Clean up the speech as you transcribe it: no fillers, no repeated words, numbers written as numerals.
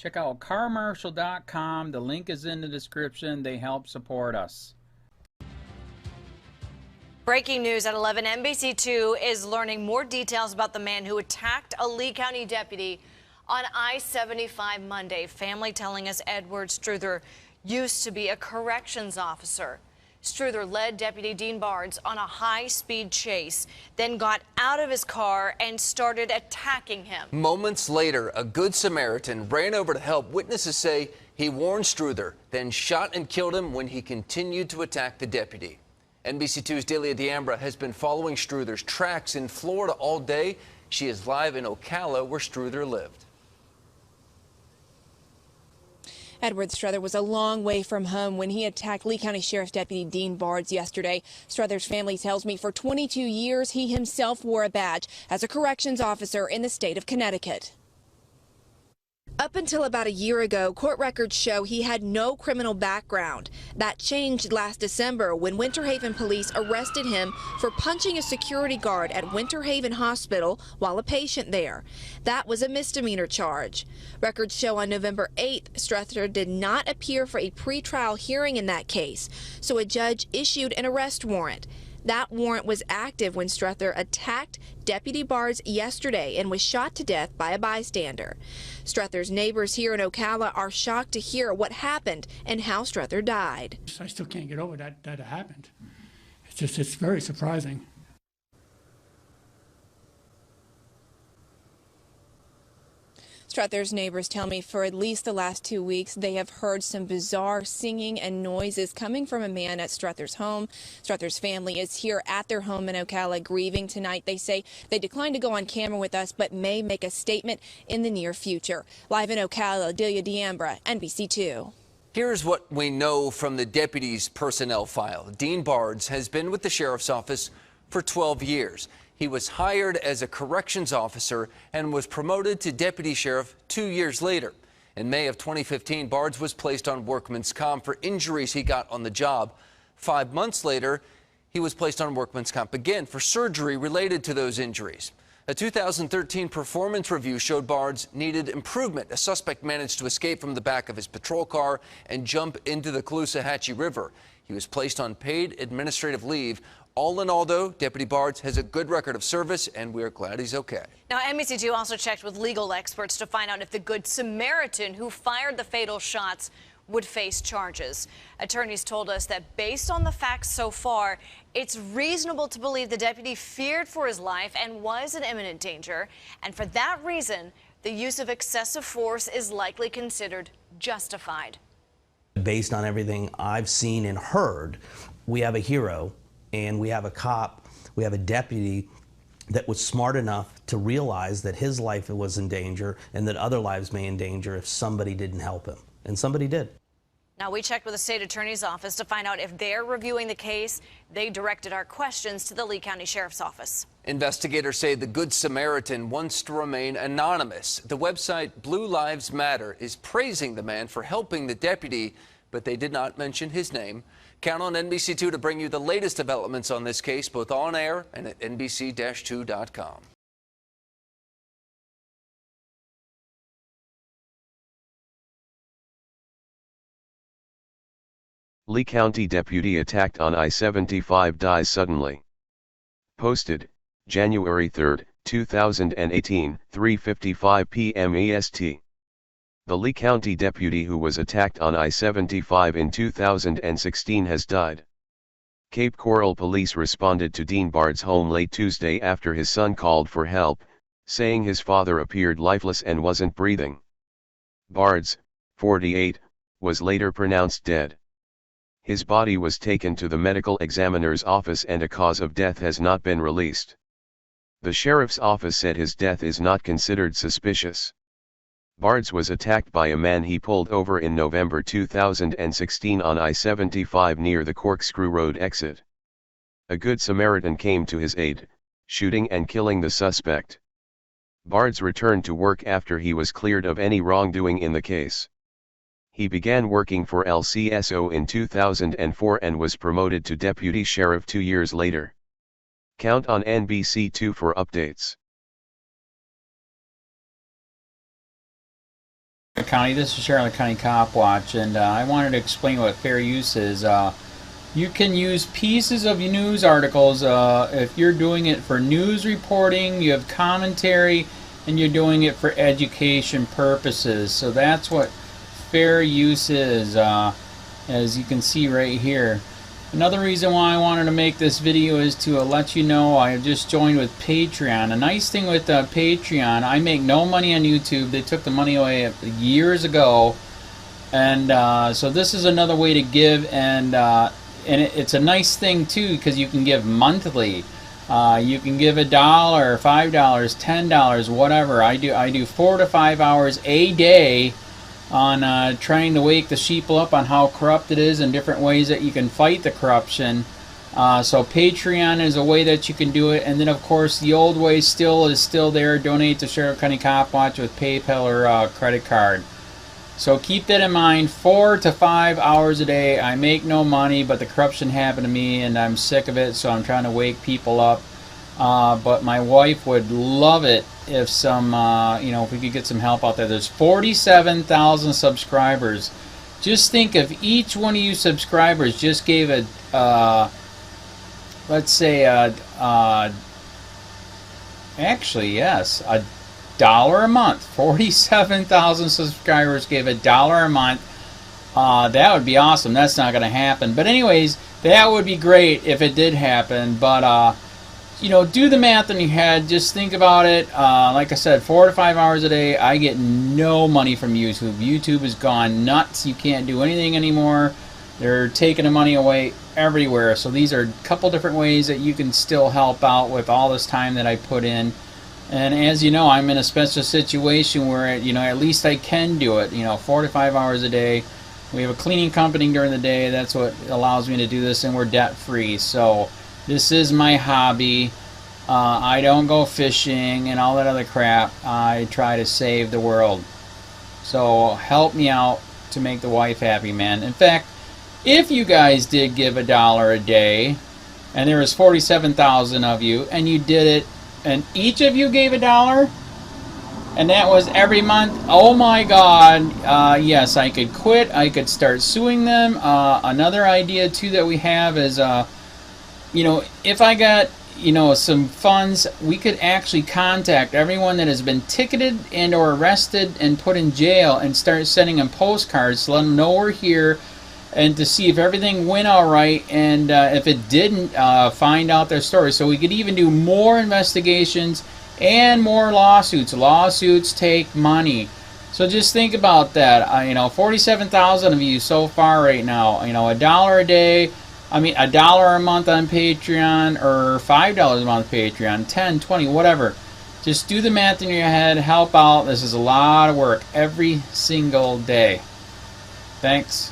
Check out carmarshal.com. The link is in the description. They help support us. Breaking news at 11, NBC2 is learning more details about the man who attacked a Lee County deputy on I-75 Monday. Family telling us Edward Struther used to be a corrections officer. Struther led Deputy Dean Bards on a high-speed chase, then got out of his car and started attacking him. Moments later, a Good Samaritan ran over to help. Witnesses say he warned Struther, then shot and killed him when he continued to attack the deputy. NBC2's Delia D'Ambra has been following Struther's tracks in Florida all day. She is live in Ocala, where Struther lived. Edward Struther was a long way from home when he attacked Lee County Sheriff's Deputy Dean Bards yesterday. Struther's family tells me for 22 years he himself wore a badge as a corrections officer in the state of Connecticut. Up until about a year ago, court records show he had no criminal background. That changed last December when Winter Haven police arrested him for punching a security guard at Winter Haven Hospital while a patient there. That was a misdemeanor charge. Records show on November 8th, Struther did not appear for a pretrial hearing in that case, so a judge issued an arrest warrant. That warrant was active when Struther attacked Deputy Bards yesterday and was shot to death by a bystander. Struther's neighbors here in Ocala are shocked to hear what happened and how Struther died. I still can't get over that it happened. It's very surprising. Struther's neighbors tell me for at least the last 2 weeks they have heard some bizarre singing and noises coming from a man at Struther's home. Struther's family is here at their home in Ocala grieving tonight. They say they declined to go on camera with us but may make a statement in the near future. Live in Ocala, Delia D'Ambra, NBC2. Here's what we know from the deputy's personnel file. Dean Bards has been with the sheriff's office for 12 years. He was hired as a corrections officer and was promoted to deputy sheriff 2 years later. In May of 2015, Bards was placed on workman's comp for injuries he got on the job. 5 months later, he was placed on workman's comp again for surgery related to those injuries. A 2013 performance review showed Bards needed improvement. A suspect managed to escape from the back of his patrol car and jump into the Caloosahatchee River. He was placed on paid administrative leave. All in all, though, Deputy Bards has a good record of service, and we're glad he's okay. Now, NBC2 also checked with legal experts to find out if the Good Samaritan who fired the fatal shots would face charges. Attorneys told us that based on the facts so far, it's reasonable to believe the deputy feared for his life and was in imminent danger. And for that reason, the use of excessive force is likely considered justified. Based on everything I've seen and heard, we have a hero. And we have a cop, we have a deputy that was smart enough to realize that his life was in danger and that other lives may in danger if somebody didn't help him. And somebody did. Now, we checked with the state attorney's office to find out if they're reviewing the case. They directed our questions to the Lee County Sheriff's Office. Investigators say the Good Samaritan wants to remain anonymous. The website Blue Lives Matter is praising the man for helping the deputy, but they did not mention his name. Count on NBC2 to bring you the latest developments on this case, both on air and at NBC-2.com. Lee County deputy attacked on I-75 dies suddenly. Posted, January 3, 2018, 3:55 p.m. EST. The Lee County deputy who was attacked on I-75 in 2016 has died. Cape Coral police responded to Dean Bards' home late Tuesday after his son called for help, saying his father appeared lifeless and wasn't breathing. Bards, 48, was later pronounced dead. His body was taken to the medical examiner's office and a cause of death has not been released. The sheriff's office said his death is not considered suspicious. Bards was attacked by a man he pulled over in November 2016 on I-75 near the Corkscrew Road exit. A Good Samaritan came to his aid, shooting and killing the suspect. Bards returned to work after he was cleared of any wrongdoing in the case. He began working for LCSO in 2004 and was promoted to deputy sheriff 2 years later. Count on NBC2 for updates. County. This is Charlotte County Cop Watch, and I wanted to explain what fair use is. You can use pieces of news articles if you're doing it for news reporting, you have commentary, and you're doing it for education purposes. So that's what fair use is, as you can see right here. Another reason why I wanted to make this video is to let you know I have just joined with Patreon. A nice thing with Patreon, I make no money on YouTube. They took the money away years ago, and so this is another way to give, and it's a nice thing too because you can give monthly. You can give $1, $5, $10, whatever. I do 4 to 5 hours a day on trying to wake the sheeple up on how corrupt it is and different ways that you can fight the corruption. So Patreon is a way that you can do it, and then of course the old way is still there. Donate to Charlotte County Cop Watch with PayPal or credit card. So keep that in mind. 4 to 5 hours a day. I make no money, but the corruption happened to me and I'm sick of it, so I'm trying to wake people up. But my wife would love it if if we could get some help out there. There's 47,000 subscribers. Just think if each one of you subscribers just gave let's say actually yes, $1 a month. 47,000 subscribers gave $1 a month. That would be awesome. That's not going to happen. But anyways, that would be great if it did happen. But do the math in your head. Just think about it. Like I said, 4 to 5 hours a day. I get no money from YouTube. YouTube has gone nuts. You can't do anything anymore. They're taking the money away everywhere. So these are a couple different ways that you can still help out with all this time that I put in. And as you know, I'm in a special situation where at least I can do it. 4 to 5 hours a day. We have a cleaning company during the day. That's what allows me to do this, and we're debt free. So this is my hobby. I don't go fishing and all that other crap. I try to save the world. So help me out to make the wife happy, man. In fact, if you guys did give $1 a day, and there was 47,000 of you, and you did it, and each of you gave $1, and that was every month, oh my God, yes, I could quit. I could start suing them. Another idea too that we have is if I got some funds, we could actually contact everyone that has been ticketed and or arrested and put in jail and start sending them postcards to let them know we're here, and to see if everything went all right, and if it didn't, find out their story. So we could even do more investigations and more lawsuits. Lawsuits take money. So just think about that. 47,000 of you so far right now. $1 a day. $1 a month on Patreon, or $5 a month Patreon, 10, 20, whatever. Just do the math in your head, help out. This is a lot of work every single day. Thanks.